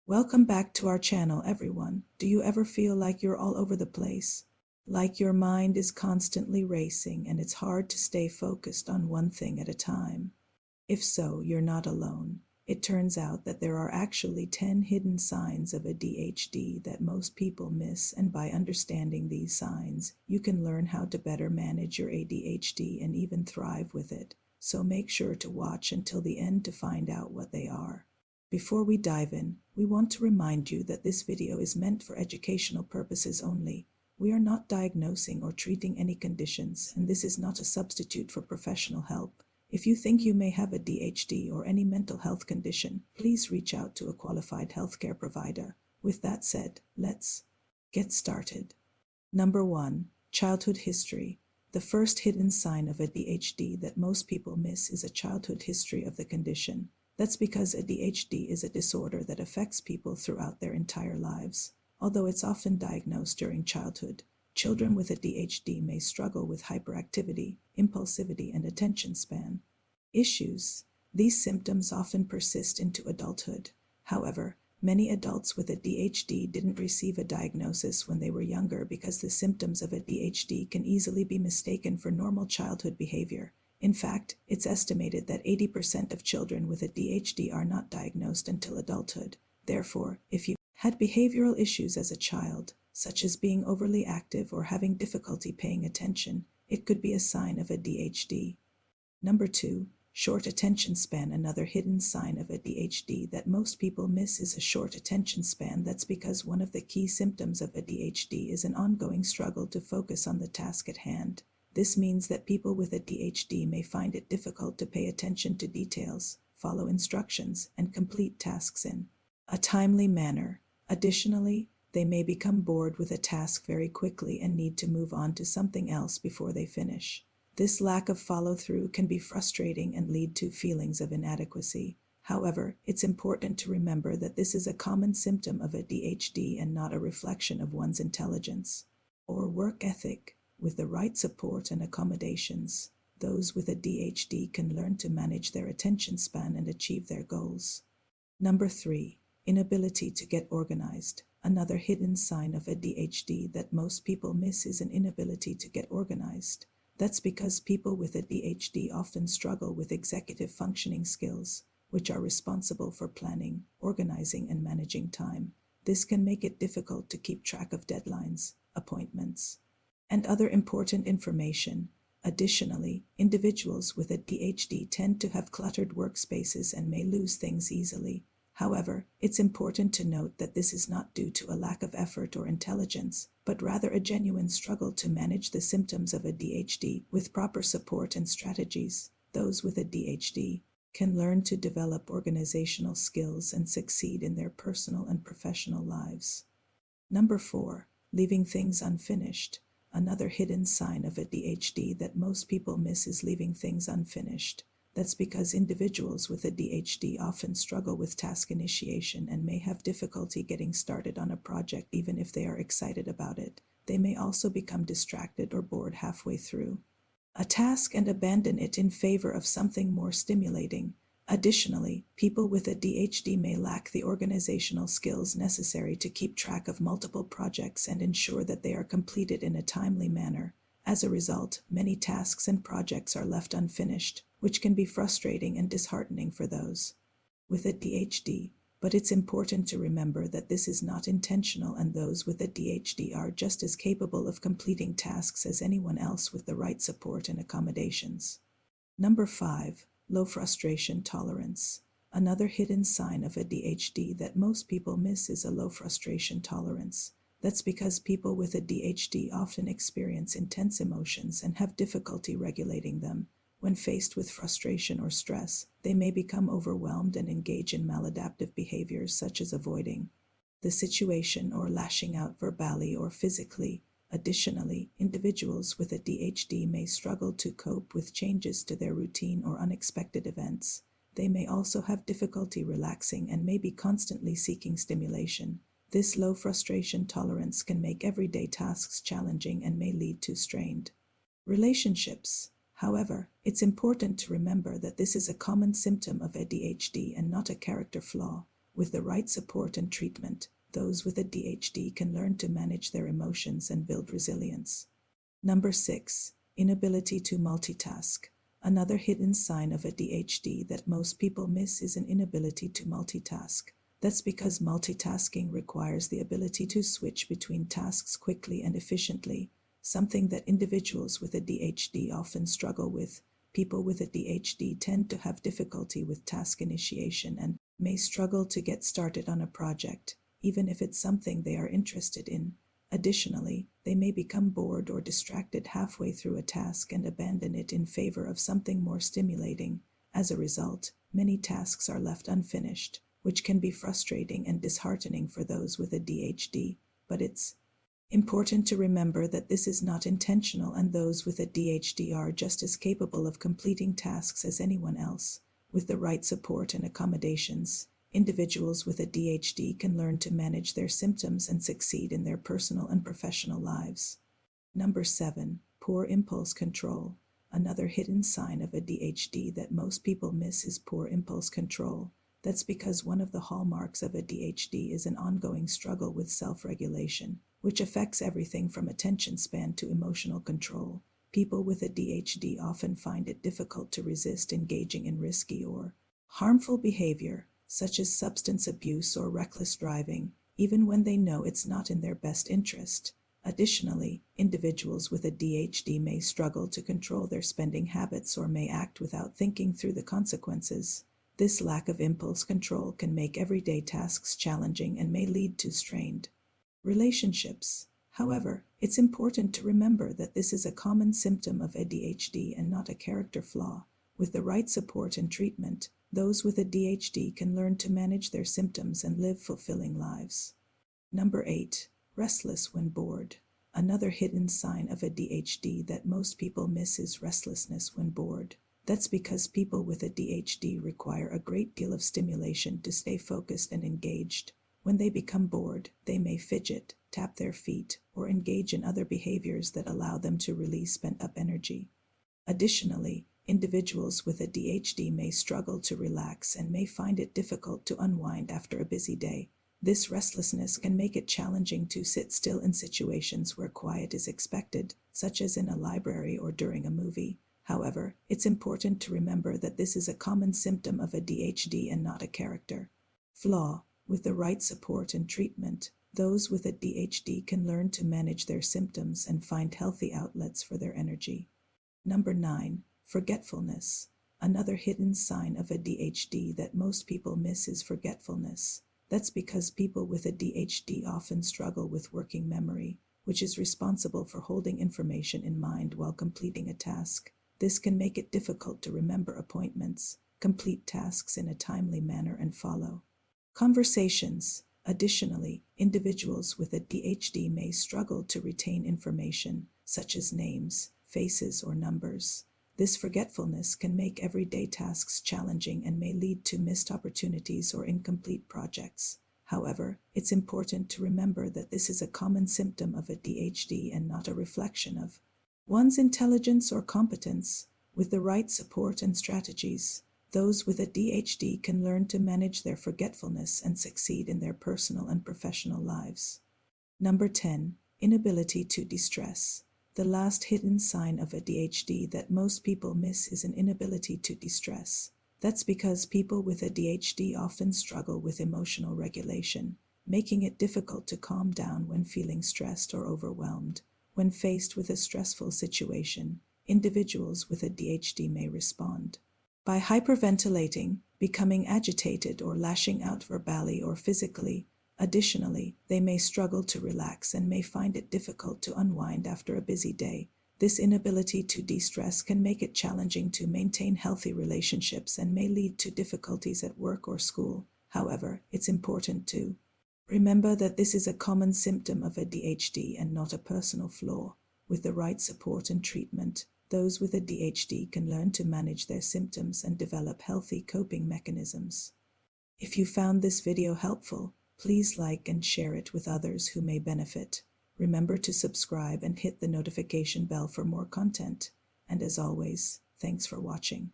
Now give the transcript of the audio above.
Welcome back to our channel, everyone. Do you ever feel like you're all over the place? Like your mind is constantly racing and it's hard to stay focused on one thing at a time? If so, you're not alone. It turns out that there are actually 10 hidden signs of ADHD that most people miss, and by understanding these signs, you can learn how to better manage your ADHD and even thrive with it. So make sure to watch until the end to find out what they are. Before we dive in, we want to remind you that this video is meant for educational purposes only. We are not diagnosing or treating any conditions, and this is not a substitute for professional help. If you think you may have ADHD or any mental health condition, please reach out to a qualified healthcare provider. With that said, let's get started. Number 1. Childhood history. The first hidden sign of ADHD that most people miss is a childhood history of the condition. That's because ADHD is a disorder that affects people throughout their entire lives. Although it's often diagnosed during childhood, children with ADHD may struggle with hyperactivity, impulsivity, and attention span issues. These symptoms often persist into adulthood. However, many adults with ADHD didn't receive a diagnosis when they were younger because the symptoms of ADHD can easily be mistaken for normal childhood behavior. In fact, it's estimated that 80% of children with ADHD are not diagnosed until adulthood. Therefore, if you had behavioral issues as a child, such as being overly active or having difficulty paying attention, it could be a sign of ADHD. Number 2. Short attention span. Another hidden sign of ADHD that most people miss is a short attention span. That's because one of the key symptoms of ADHD is an ongoing struggle to focus on the task at hand. This means that people with ADHD may find it difficult to pay attention to details, follow instructions, and complete tasks in a timely manner. Additionally, they may become bored with a task very quickly and need to move on to something else before they finish. This lack of follow-through can be frustrating and lead to feelings of inadequacy. However, it's important to remember that this is a common symptom of ADHD and not a reflection of one's intelligence or work ethic. With the right support and accommodations, those with ADHD can learn to manage their attention span and achieve their goals. Number 3. Inability to get organized. Another hidden sign of ADHD that most people miss is an inability to get organized. That's because people with ADHD often struggle with executive functioning skills, which are responsible for planning, organizing, and managing time. This can make it difficult to keep track of deadlines, appointments, and other important information. Additionally, individuals with ADHD tend to have cluttered workspaces and may lose things easily. However, it's important to note that this is not due to a lack of effort or intelligence, but rather a genuine struggle to manage the symptoms of ADHD with proper support and strategies. Those with ADHD can learn to develop organizational skills and succeed in their personal and professional lives. Number 4. Leaving things unfinished. Another hidden sign of ADHD that most people miss is leaving things unfinished. That's because individuals with ADHD often struggle with task initiation and may have difficulty getting started on a project even if they are excited about it. They may also become distracted or bored halfway through a task and abandon it in favor of something more stimulating. Additionally, people with ADHD may lack the organizational skills necessary to keep track of multiple projects and ensure that they are completed in a timely manner. As a result, many tasks and projects are left unfinished, which can be frustrating and disheartening for those with ADHD. But it's important to remember that this is not intentional, and those with ADHD are just as capable of completing tasks as anyone else with the right support and accommodations. Number 5. Low frustration tolerance. Another hidden sign of ADHD that most people miss is a low frustration tolerance. That's because people with ADHD often experience intense emotions and have difficulty regulating them. When faced with frustration or stress, they may become overwhelmed and engage in maladaptive behaviors such as avoiding the situation or lashing out verbally or physically. Additionally, individuals with ADHD may struggle to cope with changes to their routine or unexpected events. They may also have difficulty relaxing and may be constantly seeking stimulation. This low frustration tolerance can make everyday tasks challenging and may lead to strained relationships. However, it's important to remember that this is a common symptom of ADHD and not a character flaw. With the right support and treatment, those with ADHD can learn to manage their emotions and build resilience. Number 6. Inability to multitask. Another hidden sign of ADHD that most people miss is an inability to multitask. That's because multitasking requires the ability to switch between tasks quickly and efficiently, something that individuals with ADHD often struggle with. People with ADHD tend to have difficulty with task initiation and may struggle to get started on a project, even if it's something they are interested in. Additionally, they may become bored or distracted halfway through a task and abandon it in favor of something more stimulating. As a result, many tasks are left unfinished, which can be frustrating and disheartening for those with ADHD, but it's important to remember that this is not intentional and those with ADHD are just as capable of completing tasks as anyone else. With the right support and accommodations, individuals with ADHD can learn to manage their symptoms and succeed in their personal and professional lives. Number 7. Poor impulse control. Another hidden sign of ADHD that most people miss is poor impulse control. That's because one of the hallmarks of ADHD is an ongoing struggle with self-regulation, which affects everything from attention span to emotional control. People with ADHD often find it difficult to resist engaging in risky or harmful behavior, such as substance abuse or reckless driving, even when they know it's not in their best interest. Additionally, individuals with ADHD may struggle to control their spending habits or may act without thinking through the consequences. This lack of impulse control can make everyday tasks challenging and may lead to strained relationships. However, it's important to remember that this is a common symptom of ADHD and not a character flaw. With the right support and treatment, those with ADHD can learn to manage their symptoms and live fulfilling lives. Number 8. Restless when bored. Another hidden sign of ADHD that most people miss is restlessness when bored. That's because people with ADHD require a great deal of stimulation to stay focused and engaged. When they become bored, they may fidget, tap their feet, or engage in other behaviors that allow them to release pent-up energy. Additionally, individuals with ADHD may struggle to relax and may find it difficult to unwind after a busy day. This restlessness can make it challenging to sit still in situations where quiet is expected, such as in a library or during a movie. However, it's important to remember that this is a common symptom of ADHD and not a character flaw. With the right support and treatment, those with ADHD can learn to manage their symptoms and find healthy outlets for their energy. Number 9. Forgetfulness. Another hidden sign of ADHD that most people miss is forgetfulness. That's because people with ADHD often struggle with working memory, which is responsible for holding information in mind while completing a task. This can make it difficult to remember appointments, complete tasks in a timely manner, and follow conversations. Additionally, individuals with ADHD may struggle to retain information, such as names, faces, or numbers. This forgetfulness can make everyday tasks challenging and may lead to missed opportunities or incomplete projects. However, it's important to remember that this is a common symptom of ADHD and not a reflection of one's intelligence or competence. With the right support and strategies, those with ADHD can learn to manage their forgetfulness and succeed in their personal and professional lives. Number 10. Inability to de-stress. The last hidden sign of ADHD that most people miss is an inability to de-stress. That's because people with ADHD often struggle with emotional regulation, making it difficult to calm down when feeling stressed or overwhelmed. When faced with a stressful situation, individuals with ADHD may respond by hyperventilating, becoming agitated, or lashing out verbally or physically. Additionally, they may struggle to relax and may find it difficult to unwind after a busy day. This inability to de-stress can make it challenging to maintain healthy relationships and may lead to difficulties at work or school. However, it's important to remember that this is a common symptom of ADHD and not a personal flaw. With the right support and treatment, those with ADHD can learn to manage their symptoms and develop healthy coping mechanisms. If you found this video helpful, please like and share it with others who may benefit. Remember to subscribe and hit the notification bell for more content. And as always, thanks for watching.